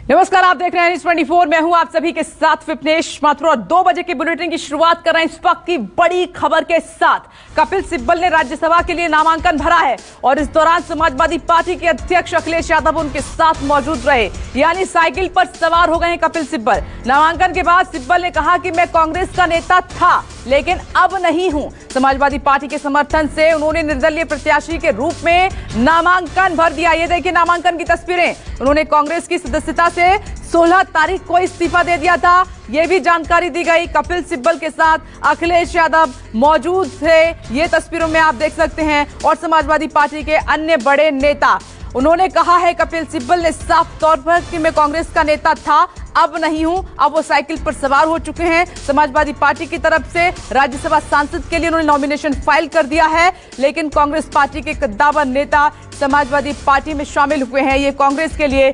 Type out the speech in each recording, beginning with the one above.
नमस्कार, आप देख रहे हैं न्यूज़ 24। मैं हूं आप सभी के साथ विपनेश माथुर और 2 बजे की बुलेटिन की शुरुआत कर रहे हैं इस वक्त की बड़ी खबर के साथ। कपिल सिब्बल ने राज्यसभा के लिए नामांकन भरा है और इस दौरान समाजवादी पार्टी के अध्यक्ष अखिलेश यादव उनके साथ मौजूद रहे, यानी साइकिल पर सवार हो गए हैं कपिल सिब्बल। नामांकन के बाद सिब्बल ने कहा कि मैं कांग्रेस का नेता था लेकिन अब नहीं हूं। समाजवादी पार्टी के समर्थन से उन्होंने निर्दलीय प्रत्याशी के रूप में नामांकन भर दिया। ये देखिए नामांकन की तस्वीरें। उन्होंने कांग्रेस की सदस्यता से 16 तारीख को इस्तीफा दे दिया था, ये भी जानकारी दी गई। कपिल सिब्बल के साथ अखिलेश यादव मौजूद थे, ये तस्वीरों में आप देख सकते हैं, और समाजवादी पार्टी के अन्य बड़े नेता। उन्होंने कहा है कपिल सिब्बल ने साफ तौर पर कि मैं कांग्रेस का नेता था, अब नहीं हूं। अब वो साइकिल पर सवार हो चुके हैं। समाजवादी पार्टी की तरफ से राज्यसभा सांसद के लिए उन्होंने नॉमिनेशन फाइल कर दिया है, लेकिन कांग्रेस पार्टी के कद्दावर नेता समाजवादी पार्टी में शामिल हुए हैं। ये कांग्रेस के लिए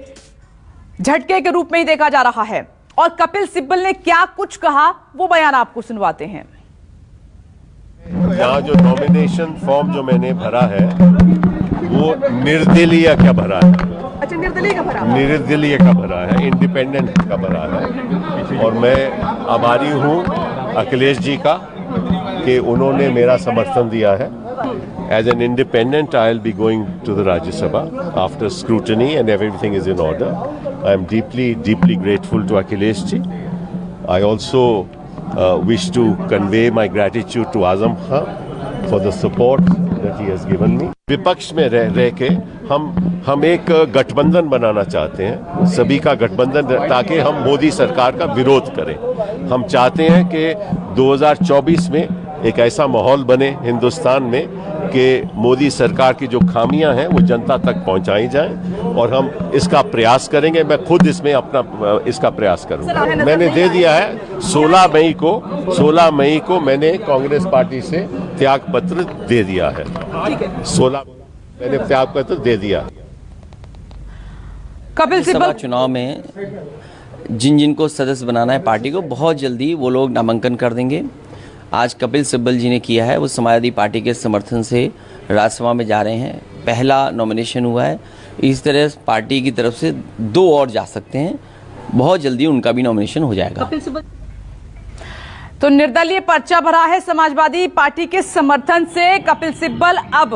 झटके के रूप में ही देखा जा रहा है। और कपिल सिब्बल ने क्या कुछ कहा, वो बयान आपको सुनवाते हैं। यहाँ जो नॉमिनेशन फॉर्म जो मैंने भरा है वो निर्दलीय का भरा है। अच्छा, निर्दलीय का भरा? निर्दलीय का भरा है, इंडिपेंडेंट का भरा है। और मैं आभारी हूँ अखिलेश जी का कि उन्होंने मेरा समर्थन दिया है। As an independent, I'll be going to the Rajya Sabha after scrutiny and everything is in order. I am deeply grateful to Akhilesh ji. I also wish to convey my gratitude to Azam Khan for the support that he has given me. विपक्ष में रह के हम एक गठबंधन बनाना चाहते हैं, सभी का गठबंधन, ताकि हम मोदी सरकार का विरोध करें। हम चाहते हैं कि 2024 में एक ऐसा माहौल बने हिंदुस्तान में कि मोदी सरकार की जो खामियां हैं वो जनता तक पहुंचाई जाएं, और हम इसका प्रयास करेंगे। मैं खुद इसमें अपना इसका प्रयास करूंगा। मैंने दे दिया है 16 मई को मैंने कांग्रेस पार्टी से त्याग पत्र दे दिया है। 16 मैंने त्याग पत्र दे दिया। कपिल सिब्बल चुनाव में जिन को सदस्य बनाना है पार्टी को, बहुत जल्दी वो लोग नामांकन कर देंगे। आज कपिल सिब्बल जी ने किया है, वो समाजवादी पार्टी के समर्थन से राज्यसभा में जा रहे हैं। पहला नॉमिनेशन हुआ है, इस तरह पार्टी की तरफ से 2 और जा सकते हैं। बहुत जल्दी उनका भी नॉमिनेशन हो जाएगा। तो निर्दलीय पर्चा भरा है समाजवादी पार्टी के समर्थन से। कपिल सिब्बल अब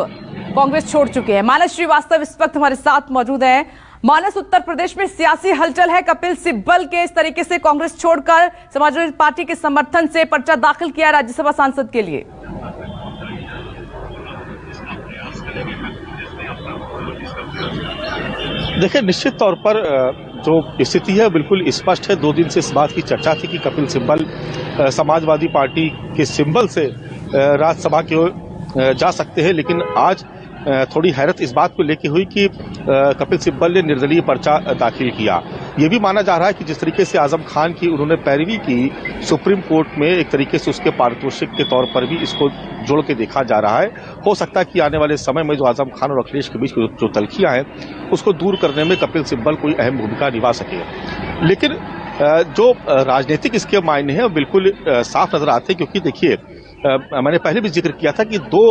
कांग्रेस छोड़ चुके हैं। मानस श्रीवास्तव इस वक्त हमारे साथ मौजूद हैं। मानस, उत्तर प्रदेश में सियासी हलचल है। कपिल सिब्बल के इस तरीके से कांग्रेस छोड़कर समाजवादी पार्टी के समर्थन से पर्चा दाखिल किया राज्यसभा सांसद के लिए। देखिए, निश्चित तौर पर जो स्थिति है बिल्कुल स्पष्ट है। 2 दिन से इस बात की चर्चा थी कि कपिल सिब्बल समाजवादी पार्टी के सिंबल से राज्यसभा की ओर जा सकते हैं, लेकिन आज थोड़ी हैरत इस बात को लेकर हुई कि कपिल सिब्बल ने निर्दलीय पर्चा दाखिल किया। ये भी माना जा रहा है कि जिस तरीके से आजम खान की उन्होंने पैरवी की सुप्रीम कोर्ट में, एक तरीके से उसके पारितोषिक के तौर पर भी इसको जोड़ के देखा जा रहा है। हो सकता है कि आने वाले समय में जो आजम खान और अखिलेश के बीच जो तलखियां हैं उसको दूर करने में कपिल सिब्बल कोई अहम भूमिका निभा सके। लेकिन जो राजनीतिक इसके मायने हैं बिल्कुल साफ नजर आते हैं, क्योंकि देखिए मैंने पहले भी जिक्र किया था कि 2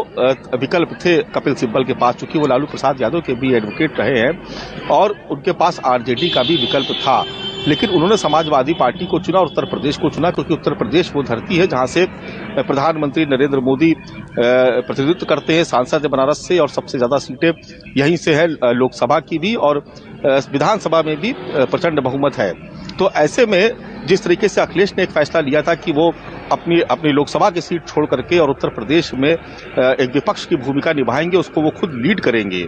विकल्प थे कपिल सिब्बल के पास, चूंकि वो लालू प्रसाद यादव के भी एडवोकेट रहे हैं और उनके पास आरजेडी का भी विकल्प था। लेकिन उन्होंने समाजवादी पार्टी को चुना और उत्तर प्रदेश को चुना, क्योंकि उत्तर प्रदेश वो धरती है जहां से प्रधानमंत्री नरेंद्र मोदी प्रतिनिधित्व करते हैं, सांसद बनारस से, और सबसे ज्यादा सीटें यहीं से है, लोकसभा की भी और विधानसभा में भी प्रचंड बहुमत है। तो ऐसे में जिस तरीके से अखिलेश ने एक फैसला लिया था कि वो अपनी लोकसभा की सीट छोड़ करके और उत्तर प्रदेश में एक विपक्ष की भूमिका निभाएंगे, उसको वो खुद लीड करेंगे,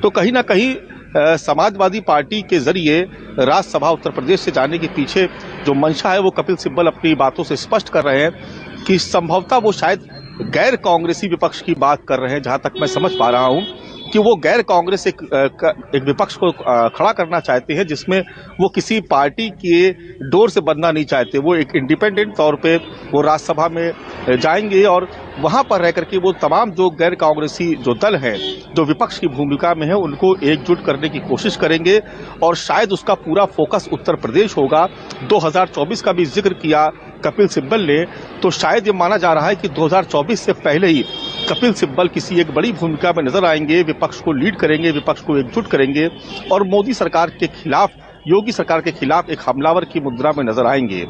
तो कहीं ना कहीं समाजवादी पार्टी के जरिए राज्यसभा उत्तर प्रदेश से जाने के पीछे जो मंशा है वो कपिल सिब्बल अपनी बातों से स्पष्ट कर रहे हैं कि संभवतः वो शायद गैर कांग्रेसी विपक्ष की बात कर रहे हैं। जहां तक मैं समझ पा रहा हूं कि वो गैर कांग्रेस एक विपक्ष को खड़ा करना चाहते हैं, जिसमें वो किसी पार्टी के डोर से बंधना नहीं चाहते। वो एक इंडिपेंडेंट तौर पे वो राज्यसभा में जाएंगे और वहां पर रह करके वो तमाम जो गैर कांग्रेसी जो दल हैं, जो विपक्ष की भूमिका में है, उनको एकजुट करने की कोशिश करेंगे और शायद उसका पूरा फोकस उत्तर प्रदेश होगा। 2024 का भी जिक्र किया कपिल सिब्बल ने, तो शायद ये माना जा रहा है कि 2024 से पहले ही कपिल सिब्बल किसी एक बड़ी भूमिका में नजर आएंगे, विपक्ष को लीड करेंगे, विपक्ष को एकजुट करेंगे और मोदी सरकार के खिलाफ योगी सरकार के खिलाफ एक हमलावर की मुद्रा में नजर आएंगे।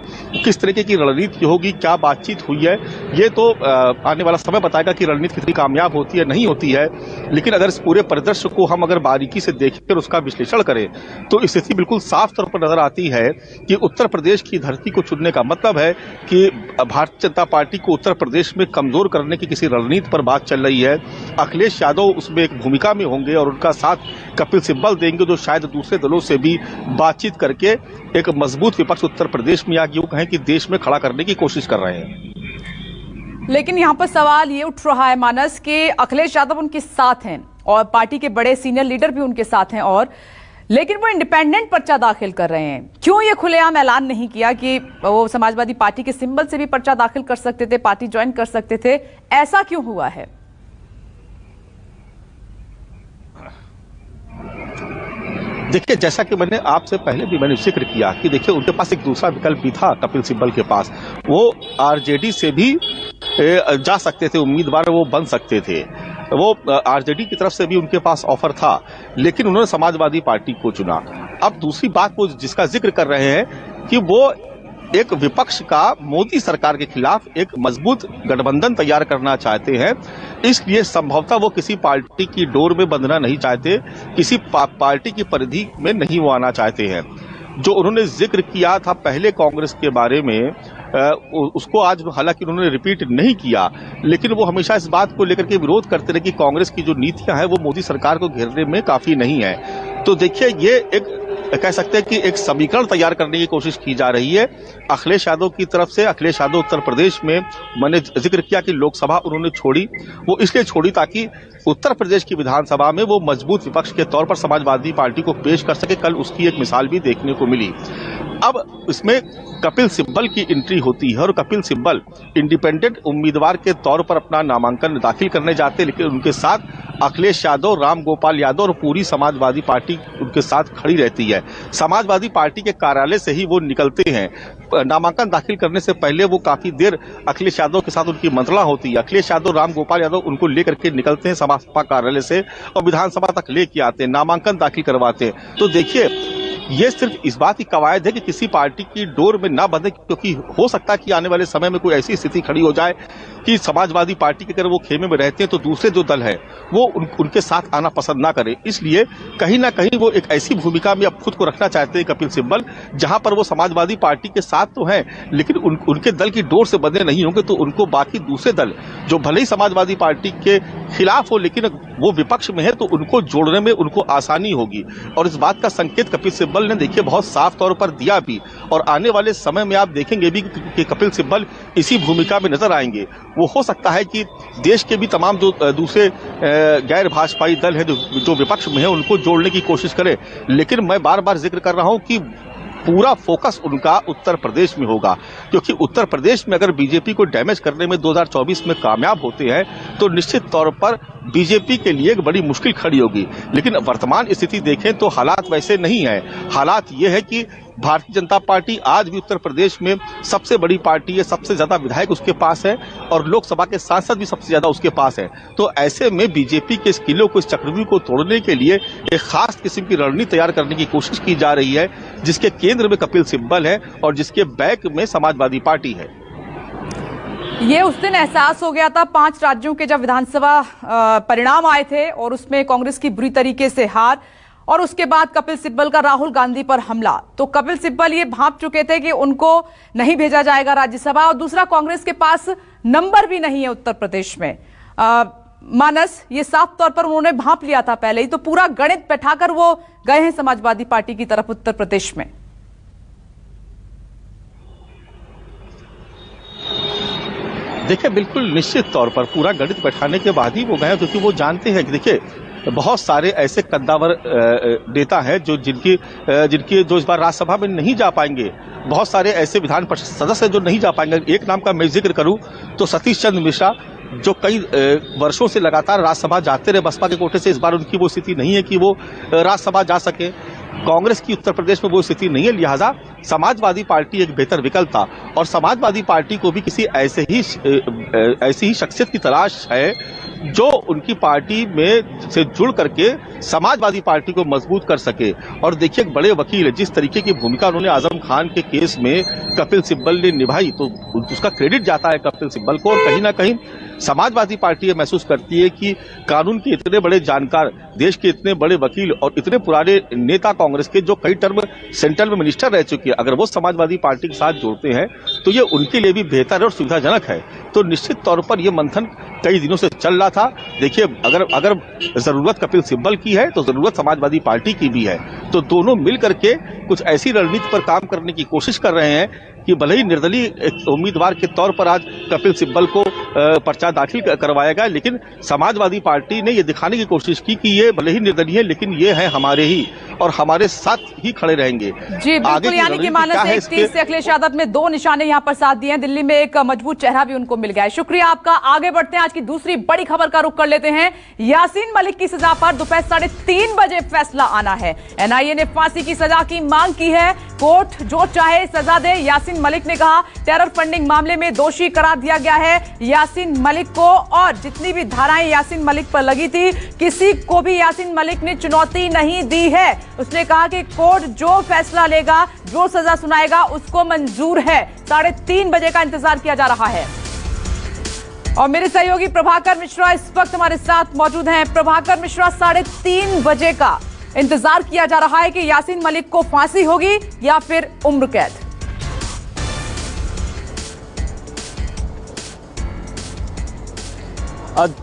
किस तरीके की रणनीति होगी, क्या बातचीत हुई है, ये तो आने वाला समय बताएगा कि रणनीति कितनी कामयाब होती है, नहीं होती है। लेकिन अगर इस पूरे परिदृश्य को हम अगर बारीकी से देखें और उसका विश्लेषण करें तो स्थिति बिल्कुल साफ तौर पर नजर आती है कि उत्तर प्रदेश की धरती को चुनने का मतलब है कि भारतीय जनता पार्टी को उत्तर प्रदेश में कमजोर करने की किसी रणनीति पर बात चल रही है। अखिलेश यादव उसमें एक भूमिका में होंगे और उनका साथ कपिल सिब्बल देंगे, जो शायद दूसरे दलों से भी बातचीत करके एक मजबूत विपक्ष उत्तर प्रदेश में या यूं कहें कि देश में खड़ा करने की कोशिश कर रहे हैं। लेकिन यहाँ पर सवाल ये उठ रहा है मानस कि अखिलेश यादव उनके साथ हैं और पार्टी के बड़े सीनियर लीडर भी उनके साथ हैं, और लेकिन वो इंडिपेंडेंट पर्चा दाखिल कर रहे हैं। क्यों ये खुलेआम ऐलान नहीं किया कि वो समाजवादी पार्टी के सिंबल से भी पर्चा दाखिल कर सकते थे, पार्टी ज्वाइन कर सकते थे? ऐसा क्यों हुआ है? देखिए, जैसा कि मैंने आपसे पहले भी मैंने जिक्र किया कि देखिए उनके पास एक दूसरा विकल्प भी था कपिल सिब्बल के पास। वो आरजेडी से भी जा सकते थे, उम्मीदवार वो बन सकते थे, वो आरजेडी की तरफ से भी उनके पास ऑफर था, लेकिन उन्होंने समाजवादी पार्टी को चुना। अब दूसरी बात वो जिसका जिक्र कर रहे हैं कि वो एक विपक्ष का मोदी सरकार के खिलाफ एक मजबूत गठबंधन तैयार करना चाहते हैं, इसलिए संभवतः वो किसी पार्टी की डोर में बंधना नहीं चाहते, किसी पार्टी की परिधि में नहीं वो आना चाहते हैं। जो उन्होंने जिक्र किया था पहले कांग्रेस के बारे में, उसको आज हालांकि उन्होंने रिपीट नहीं किया, लेकिन वो हमेशा इस बात को लेकर के विरोध करते रहे कि कांग्रेस की जो नीतियां हैं वो मोदी सरकार को घेरने में काफी नहीं है। तो देखिए, ये एक कह सकते हैं कि एक समीकरण तैयार करने की कोशिश की जा रही है अखिलेश यादव की तरफ से। अखिलेश यादव उत्तर प्रदेश में, मैंने जिक्र किया कि लोकसभा उन्होंने छोड़ी, वो इसलिए छोड़ी ताकि उत्तर प्रदेश की विधानसभा में वो मजबूत विपक्ष के तौर पर समाजवादी पार्टी को पेश कर सके। कल उसकी एक मिसाल भी देखने को मिली। अब इसमें कपिल सिब्बल की एंट्री होती है और कपिल सिब्बल इंडिपेंडेंट उम्मीदवार के तौर पर अपना नामांकन दाखिल करने जाते हैं, लेकिन उनके साथ अखिलेश यादव, राम गोपाल यादव और पूरी समाजवादी पार्टी उनके साथ खड़ी रहती है। समाजवादी पार्टी के कार्यालय से ही वो निकलते हैं। नामांकन दाखिल करने से पहले वो काफी देर अखिलेश यादव के साथ उनकी मंत्रणा होती है। अखिलेश यादव, राम गोपाल यादव उनको लेकर के निकलते हैं सपा कार्यालय से और विधानसभा तक लेके आते हैं, नामांकन दाखिल करवाते हैं। तो देखिए, ये सिर्फ इस बात की कवायद है कि किसी पार्टी की डोर में ना बंधे, क्योंकि हो सकता है कि आने वाले समय में कोई ऐसी स्थिति खड़ी हो जाए कि समाजवादी पार्टी के अगर वो खेमे में रहते हैं तो दूसरे जो दल है वो उनके साथ आना पसंद ना करे। इसलिए कहीं ना कहीं वो एक ऐसी भूमिका में अब खुद को रखना चाहते हैं कपिल सिब्बल, जहां पर वो समाजवादी पार्टी के साथ तो हैं, लेकिन उनके दल की डोर से बंधे नहीं होंगे, तो उनको बाकी दूसरे दल जो भले ही समाजवादी पार्टी के खिलाफ हो लेकिन वो विपक्ष में है, तो उनको जोड़ने में उनको आसानी होगी। और इस बात का संकेत कपिल सिब्बल ने देखिए बहुत साफ तौर पर दिया भी, और आने वाले समय में आप देखेंगे भी कि कपिल सिब्बल इसी भूमिका में नजर आएंगे। वो हो सकता है कि देश के भी तमाम जो दूसरे गैर भाजपाई दल हैं जो विपक्ष में है उनको जोड़ने की कोशिश करें, लेकिन मैं बार बार जिक्र कर रहा हूं कि पूरा फोकस उनका उत्तर प्रदेश में होगा, क्योंकि उत्तर प्रदेश में अगर बीजेपी को डैमेज करने में 2024 में कामयाब होते हैं तो निश्चित तौर पर बीजेपी के लिए एक बड़ी मुश्किल खड़ी होगी। लेकिन वर्तमान स्थिति देखें तो हालात वैसे नहीं है। हालात ये है कि भारतीय जनता पार्टी आज भी उत्तर प्रदेश में सबसे बड़ी पार्टी है, सबसे ज्यादा विधायक उसके पास है और लोकसभा के सांसद भी सबसे ज्यादा उसके पास है। तो ऐसे में बीजेपी के इस किले को, इस चक्रव्यूह को तोड़ने के लिए एक खास किस्म की रणनीति तैयार करने की कोशिश की जा रही है, जिसके केंद्र में कपिल सिब्बल है और जिसके बैक में समाजवादी पार्टी है। ये उस दिन एहसास हो गया था 5 राज्यों के जब विधानसभा परिणाम आए थे और उसमें कांग्रेस की बुरी तरीके से हार, और उसके बाद कपिल सिब्बल का राहुल गांधी पर हमला। तो कपिल सिब्बल ये भांप चुके थे कि उनको नहीं भेजा जाएगा राज्यसभा, और दूसरा कांग्रेस के पास नंबर भी नहीं है उत्तर प्रदेश में। मानस, ये साफ तौर पर उन्होंने भांप लिया था पहले ही, तो पूरा गणित बैठाकर वो गए हैं समाजवादी पार्टी की तरफ उत्तर प्रदेश में। देखिए, बिल्कुल निश्चित तौर पर पूरा गणित बैठाने के बाद ही वो गए, क्योंकि वो जानते हैं कि देखिए बहुत सारे ऐसे कद्दावर नेता हैं जो जिनकी जो इस बार राज्यसभा में नहीं जा पाएंगे। बहुत सारे ऐसे विधान परिषद सदस्य जो नहीं जा पाएंगे। एक नाम का मैं जिक्र करूं तो सतीश चंद्र मिश्रा, जो कई वर्षों से लगातार राज्यसभा जाते रहे बसपा के कोटे से, इस बार उनकी वो स्थिति नहीं है कि वो राज्यसभा जा सके। कांग्रेस की उत्तर प्रदेश में वो स्थिति नहीं है, लिहाजा समाजवादी पार्टी एक बेहतर विकल्प था और समाजवादी पार्टी को भी किसी ऐसी ही शख्सियत की तलाश है जो उनकी पार्टी में से जुड़ करके समाजवादी पार्टी को मजबूत कर सके। और देखिए, एक बड़े वकील, जिस तरीके की भूमिका उन्होंने आजम खान के केस में कपिल सिब्बल ने निभाई, तो उसका क्रेडिट जाता है कपिल सिब्बल को। और कहीं ना कहीं समाजवादी पार्टी ये महसूस करती है कि कानून के इतने बड़े जानकार, देश के इतने बड़े वकील और इतने पुराने नेता कांग्रेस के, जो कई टर्म सेंट्रल में मिनिस्टर रह चुके हैं, अगर वो समाजवादी पार्टी के साथ जोड़ते हैं तो ये उनके लिए भी बेहतर और सुविधाजनक है। तो निश्चित तौर पर यह मंथन कई दिनों से चल रहा था। देखिए, अगर जरूरत कपिल सिब्बल की है तो जरूरत समाजवादी पार्टी की भी है। तो दोनों मिल करके कुछ ऐसी रणनीति पर काम करने की कोशिश कर रहे हैं कि भले ही निर्दलीय उम्मीदवार के तौर पर आज कपिल सिब्बल को पर्चा दाखिल करवाया गया, लेकिन समाजवादी पार्टी ने यह दिखाने की कोशिश की कि ये भले ही निर्दलीय है, लेकिन ये है हमारे ही और हमारे साथ ही खड़े रहेंगे। जी बिल्कुल, यानी कि मानस 31 से अखिलेश यादव में 2 निशाने यहाँ पर साथ दिए हैं। दिल्ली में एक मजबूत चेहरा भी उनको मिल गया है। शुक्रिया आपका। आगे बढ़ते हैं, आज की दूसरी बड़ी खबर का रुख कर लेते हैं। यासीन मलिक की सजा पर दोपहर 3:30 बजे फैसला आना है। एनआईए ने फांसी की सजा की मांग की है। कोर्ट जो चाहे सजा दे। यासीन मलिक ने कहा, टेरर फंडिंग मामले में दोषी करार दिया गया है यासीन मलिक को, और जितनी भी धाराएं यासीन मलिक पर लगी थी, किसी को भी यासीन मलिक ने चुनौती नहीं दी है। उसने कहा कि कोर्ट जो फैसला लेगा, जो सजा सुनाएगा, उसको मंजूर है। 3:30 बजे का इंतजार किया जा रहा है। और मेरे सहयोगी प्रभाकर मिश्रा इस वक्त हमारे साथ मौजूद हैं। प्रभाकर मिश्रा, 3:30 बजे का इंतजार किया जा रहा है कि यासीन मलिक को फांसी होगी या फिर उम्र कैद।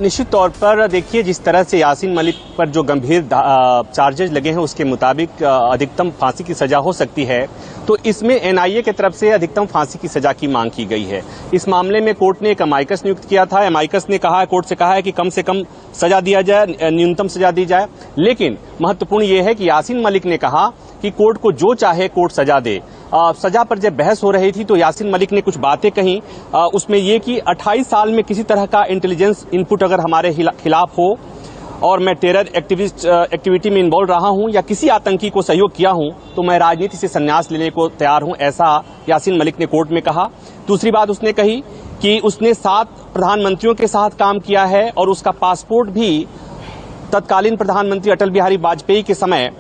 निश्चित तौर पर देखिए, जिस तरह से यासीन मलिक पर जो गंभीर चार्जेस लगे हैं उसके मुताबिक अधिकतम फांसी की सजा हो सकती है। तो इसमें एनआईए की तरफ से अधिकतम फांसी की सजा की मांग की गई है। इस मामले में कोर्ट ने एक अमाइकस नियुक्त किया था। अमाइकस ने कहा, कोर्ट से कहा है कि कम से कम सजा दिया जाए, न्यूनतम सजा दी जाए। लेकिन महत्वपूर्ण यह है कि यासीन मलिक ने कहा कि कोर्ट को जो चाहे कोर्ट सजा दे। सजा पर जब बहस हो रही थी तो यासीन मलिक ने कुछ बातें कही, उसमें यह कि 28 साल में किसी तरह का इंटेलिजेंस इनपुट अगर हमारे खिलाफ हो और मैं टेरर एक्टिविटी में इन्वॉल्व रहा हूं या किसी आतंकी को सहयोग किया हूं, तो मैं राजनीति से संन्यास लेने को तैयार हूं, ऐसा यासीन मलिक ने कोर्ट में कहा। दूसरी बात उसने कही कि उसने 7 प्रधानमंत्रियों के साथ काम किया है और उसका पासपोर्ट भी तत्कालीन प्रधानमंत्री अटल बिहारी वाजपेयी के समय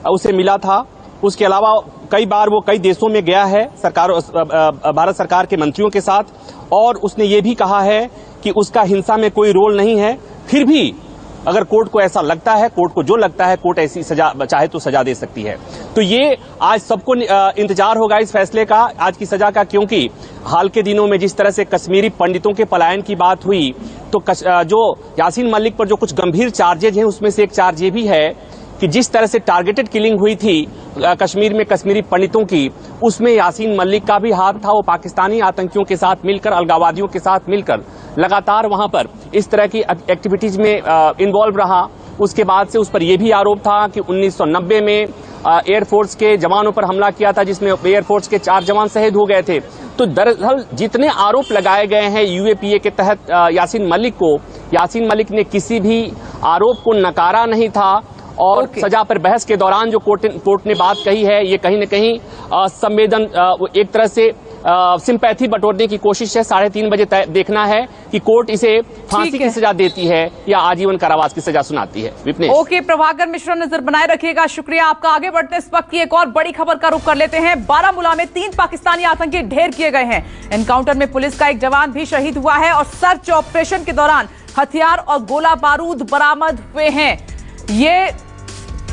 उसे मिला था। उसके अलावा कई बार वो कई देशों में गया है भारत सरकार के मंत्रियों के साथ, और उसने ये भी कहा है कि उसका हिंसा में कोई रोल नहीं है। फिर भी अगर कोर्ट को ऐसा लगता है, कोर्ट को जो लगता है, कोर्ट ऐसी सजा चाहे तो सजा दे सकती है। तो ये आज सबको इंतजार होगा इस फैसले का, आज की सजा का, क्योंकि हाल के दिनों में जिस तरह से कश्मीरी पंडितों के पलायन की बात हुई, तो जो यासीन मलिक पर जो कुछ गंभीर चार्जेज हैं उसमें से एक चार्ज ये भी है कि जिस तरह से टारगेटेड किलिंग हुई थी कश्मीर में कश्मीरी पंडितों की, उसमें यासीन मलिक का भी हाथ था। वो पाकिस्तानी आतंकियों के साथ मिलकर, अलगाववादियों के साथ मिलकर लगातार वहां पर इस तरह की एक्टिविटीज में इन्वॉल्व रहा। उसके बाद से उस पर यह भी आरोप था कि 1990 में एयरफोर्स के जवानों पर हमला किया था, जिसमें एयरफोर्स के 4 जवान शहीद हो गए थे। तो दरअसल जितने आरोप लगाए गए हैं यूएपीए के तहत यासीन मलिक ने किसी भी आरोप को नकारा नहीं था। और सजा पर बहस के दौरान जो कोर्ट ने बात कही है, ये कहीं न कहीं एक तरह से सिंपैथी बटोरने की कोशिश है। 3:30 बजे देखना है कि कोर्ट इसे फांसी की सजा देती है या आजीवन कारावास की सजा सुनाती है। विपनेश। ओके प्रभाकर मिश्रा, नजर बनाए रखिएगा। शुक्रिया आपका। आगे बढ़ते हैं, इस वक्त की एक और बड़ी खबर का रुख कर लेते हैं। बारामूला में 3 पाकिस्तानी आतंकी ढेर किए गए हैं। एनकाउंटर में पुलिस का एक जवान भी शहीद हुआ है और सर्च ऑपरेशन के दौरान हथियार और गोला बारूद बरामद हुए हैं। ये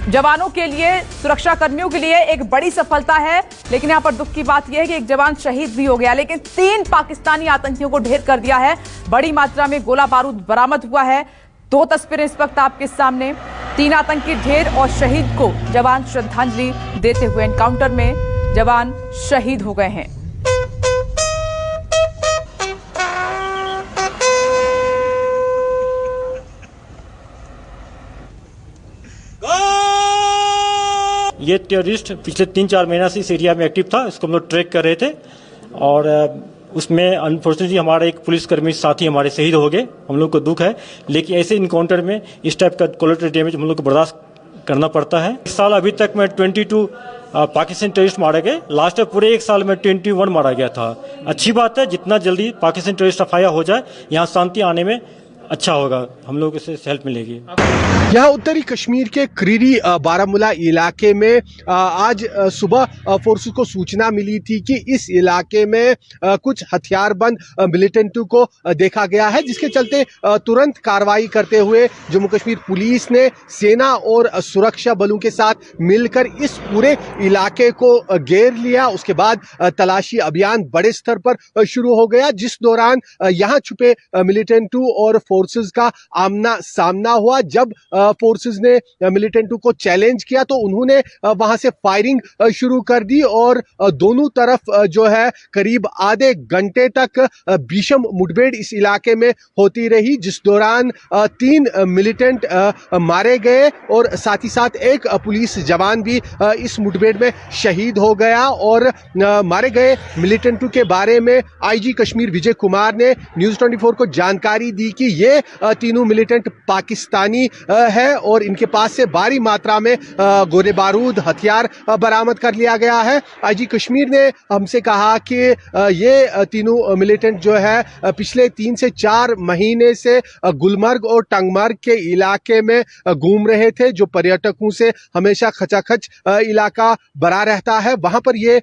जवानों के लिए, सुरक्षा कर्मियों के लिए एक बड़ी सफलता है, लेकिन यहां पर दुख की बात यह है कि एक जवान शहीद भी हो गया, लेकिन 3 पाकिस्तानी आतंकियों को ढेर कर दिया है। बड़ी मात्रा में गोला बारूद बरामद हुआ है। 2 तस्वीरें इस वक्त आपके सामने। 3 आतंकी ढेर और शहीद को जवान श्रद्धांजलि देते हुए एनकाउंटर में जवान शहीद हो गए हैं। ये टेररिस्ट पिछले 3-4 महीना से इस एरिया में एक्टिव था। इसको हम लोग ट्रैक कर रहे थे और उसमें अनफॉर्चुनेटली हमारा एक पुलिसकर्मी साथी हमारे शहीद हो गए। हम लोग को दुख है, लेकिन ऐसे इनकाउंटर में इस टाइप का कोलेटरल डैमेज हम लोग को बर्दाश्त करना पड़ता है। इस साल अभी तक में 22 पाकिस्तानी टेररिस्ट मारे गए। लास्ट पूरे 1 साल में 21 मारा गया था। अच्छी बात है, जितना जल्दी पाकिस्तानी टेररिस्ट सफाया हो जाए, यहाँ शांति आने में अच्छा होगा, हम लोग इससे हेल्प मिलेगी। यहाँ उत्तरी कश्मीर के क्रीरी बारामूला इलाके में आज सुबह फोर्सेस को सूचना मिली थी कि इस इलाके में कुछ हथियारबंद मिलिटेंटों को देखा गया है, जिसके चलते तुरंत कार्रवाई करते हुए जम्मू कश्मीर पुलिस ने सेना और सुरक्षा बलों के साथ मिलकर इस पूरे इलाके को घेर लिया। उसके बाद तलाशी अभियान बड़े स्तर पर शुरू हो गया, जिस दौरान यहाँ छुपे मिलिटेंटों और फोर्सेस का आमना सामना हुआ। जब फोर्सेस ने मिलिटेंटों को चैलेंज किया तो उन्होंने वहां से फायरिंग शुरू कर दी और दोनों तरफ जो है करीब आधे घंटे तक भीषण मुठभेड़ इस इलाके में होती रही, जिस दौरान 3 मिलिटेंट मारे गए और साथ ही साथ एक पुलिस जवान भी इस मुठभेड़ में शहीद हो गया। और मारे गए मिलिटेंटों के बारे में आईजी कश्मीर विजय कुमार ने न्यूज़ 24 को जानकारी दी कि ये तीनों मिलिटेंट पाकिस्तानी है और इनके पास से भारी मात्रा में गोले बारूद हथियार बरामद कर लिया गया है। आईजी कश्मीर ने हमसे कहा कि ये तीनों मिलिटेंट जो है पिछले 3 से 4 महीने से गुलमर्ग और टंगमर्ग के इलाके में घूम रहे थे, जो पर्यटकों से हमेशा खचाखच इलाका भरा रहता है। वहां पर ये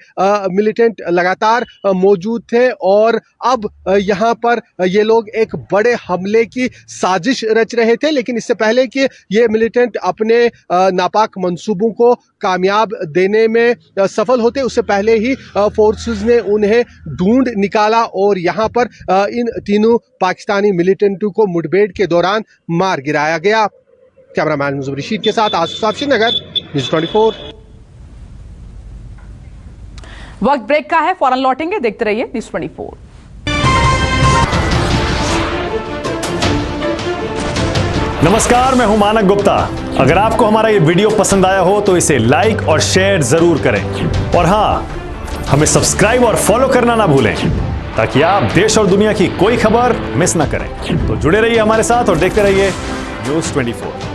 मिलिटेंट लगातार मौजूद थे और अब यहाँ पर ये लोग एक बड़े हमले की साजिश रच रहे थे। लेकिन इससे पहले कि ये मिलिटेंट अपने नापाक मंसूबों को कामयाब देने में सफल होते, उससे पहले ही फोर्सेस ने उन्हें ढूंढ निकाला और यहाँ पर इन तीनों पाकिस्तानी मिलिटेंटों को मुठभेड़ के दौरान मार गिराया गया। कैमरामैन मुजफ्फर रशीद के साथ आसिफ साहब श्रीनगर, न्यूज़ 24। वक्त ब्रेक का है, फौरन लौटेंगे, देखते रहिए न्यूज़ 24। नमस्कार, मैं हूं मानक गुप्ता। अगर आपको हमारा ये वीडियो पसंद आया हो तो इसे लाइक और शेयर जरूर करें और हाँ, हमें सब्सक्राइब और फॉलो करना ना भूलें ताकि आप देश और दुनिया की कोई खबर मिस ना करें। तो जुड़े रहिए हमारे साथ और देखते रहिए न्यूज़ 24।